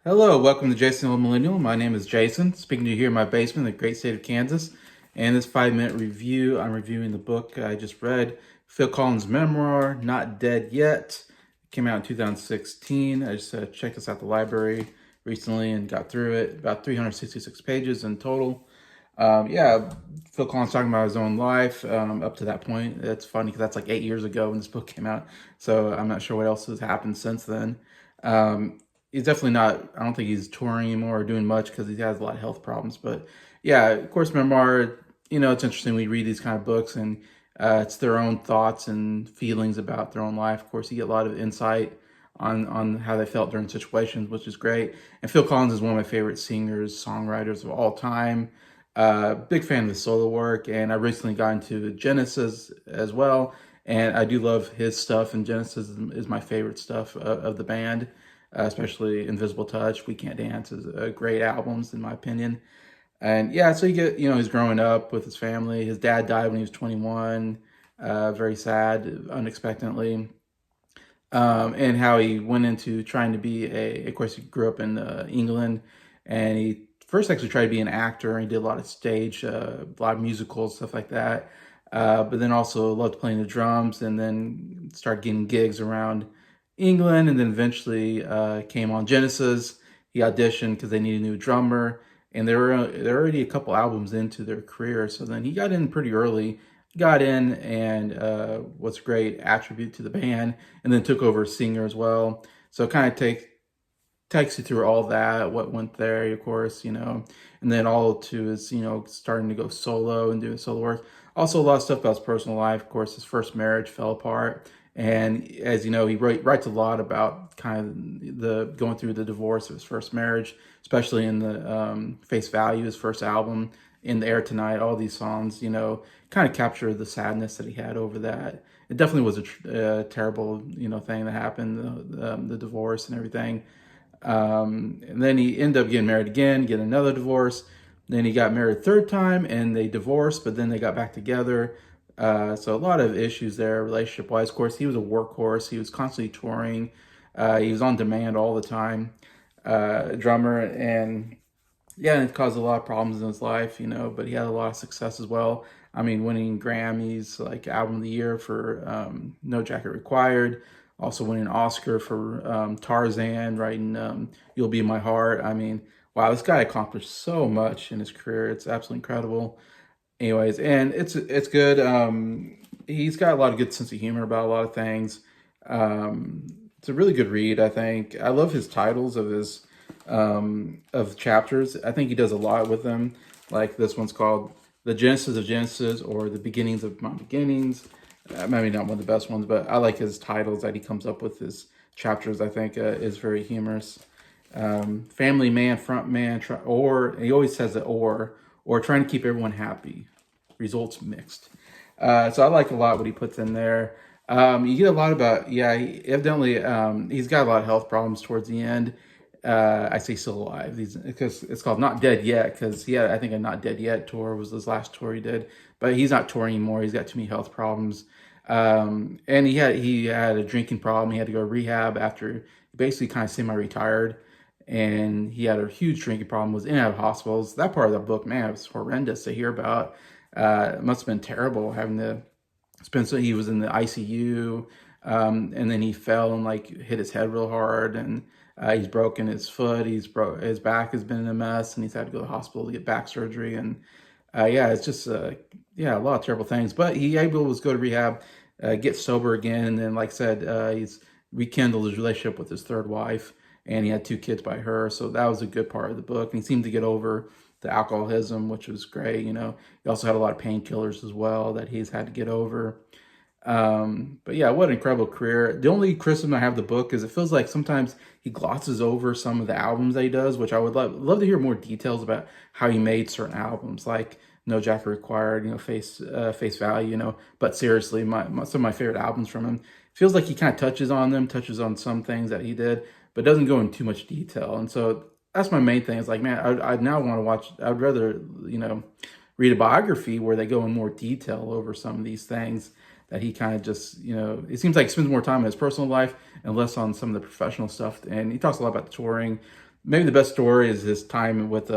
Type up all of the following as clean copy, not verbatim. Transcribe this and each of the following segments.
Hello, welcome to Jason the Old Millennial. My name is Jason, speaking to you here in my basement in the great state of Kansas. And this 5-minute review, I'm reviewing the book I just read, Phil Collins' memoir, Not Dead Yet. It came out in 2016. I just checked this out at the library recently and got through it. About 366 pages in total. Phil Collins talking about his own life up to that point. It's funny because that's like 8 years ago when this book came out. So I'm not sure what else has happened since then. He's definitely not, I don't think he's touring anymore or doing much because he has a lot of health problems. But yeah, of course, memoir, it's interesting. We read these kind of books and it's their own thoughts and feelings about their own life. Of course, you get a lot of insight on how they felt during situations, which is great. And Phil Collins is one of my favorite singers, songwriters of all time. Big fan of the solo work, and I recently got into Genesis as well. And I do love his stuff, and Genesis is my favorite stuff of the band, especially Invisible Touch, We Can't Dance is great albums in my opinion. And yeah, so you get, he's growing up with his family. His dad died when he was 21, very sad, unexpectedly. And how he went into trying to be of course, he grew up in England, and he first actually tried to be an actor. He did a lot of stage, a lot of musicals, stuff like that. But then also loved playing the drums, and then started getting gigs around England, and then eventually came on Genesis. He auditioned because they needed a new drummer, and they're already a couple albums into their career. So then he got in pretty early, got in, and was a great attribute to the band, and then took over as singer as well. So it kind of takes you through all that, what went there, of course, and then all to his, starting to go solo and doing solo work. Also, a lot of stuff about his personal life. Of course, his first marriage fell apart. And as you know, he writes a lot about kind of the going through the divorce of his first marriage, especially in the Face Value, his first album, In the Air Tonight. All these songs, kind of capture the sadness that he had over that. It definitely was a terrible, thing that happened, the divorce and everything. And then he ended up getting married again, get another divorce. Then he got married a third time, and they divorced, but then they got back together. So a lot of issues there, relationship-wise. Of course, he was a workhorse. He was constantly touring. He was on demand all the time, drummer. And yeah, it caused a lot of problems in his life, but he had a lot of success as well. I mean, winning Grammys, like Album of the Year for No Jacket Required. Also winning an Oscar for Tarzan, writing You'll Be My Heart. I mean, wow, this guy accomplished so much in his career. It's absolutely incredible. Anyways, and it's good. He's got a lot of good sense of humor about a lot of things. It's a really good read, I think. I love his titles of chapters. I think he does a lot with them. Like this one's called The Genesis of Genesis, or The Beginnings of My Beginnings. Maybe not one of the best ones, but I like his titles that he comes up with. His chapters, I think, is very humorous. Family man, front man, or he always says the or trying to keep everyone happy. Results mixed. So I like a lot what he puts in there. You get a lot about, he evidently, he's got a lot of health problems towards the end. I say still alive, because it's called Not Dead Yet, because he had, I think, a Not Dead Yet tour was his last tour he did, but he's not touring anymore. He's got too many health problems. And he had a drinking problem. He had to go to rehab after he basically kind of semi-retired, and he had a huge drinking problem, was in and out of hospitals. That part of the book, man, it was horrendous to hear about. It must have been terrible having to spend, so he was in the ICU, and then he fell and hit his head real hard, and he's broken his foot, his back has been in a mess, and he's had to go to the hospital to get back surgery. And it's just a lot of terrible things. But he able to go to rehab, get sober again, and then, like I said, he's rekindled his relationship with his third wife, and he had 2 kids by her. So that was a good part of the book. And he seemed to get over the alcoholism, which was great. He also had a lot of painkillers as well that he's had to get over. But yeah, what an incredible career. The only criticism I have of the book is it feels like sometimes he glosses over some of the albums that he does, which I would love to hear more details about how he made certain albums, like No Jacket Required, Face Value, but seriously, some of my favorite albums from him. Feels like he kind of touches on some things that he did, but doesn't go into too much detail. And so that's my main thing. It's like, man, I now want to watch, I'd rather, read a biography where they go in more detail over some of these things. that he kind of just, it seems like he spends more time in his personal life and less on some of the professional stuff. And he talks a lot about touring. Maybe the best story is his time with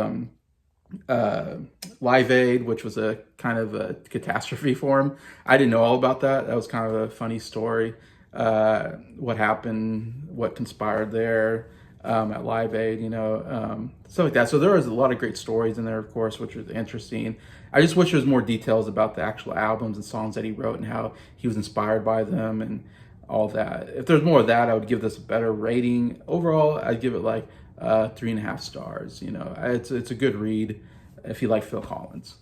Live Aid, which was a kind of a catastrophe for him. I didn't know all about that. That was kind of a funny story. What happened, what conspired there at Live Aid, stuff like that. So there was a lot of great stories in there, of course, which was interesting. I just wish there was more details about the actual albums and songs that he wrote and how he was inspired by them and all that. If there's more of that, I would give this a better rating. Overall, I'd give it like 3.5 stars. It's a good read if you like Phil Collins.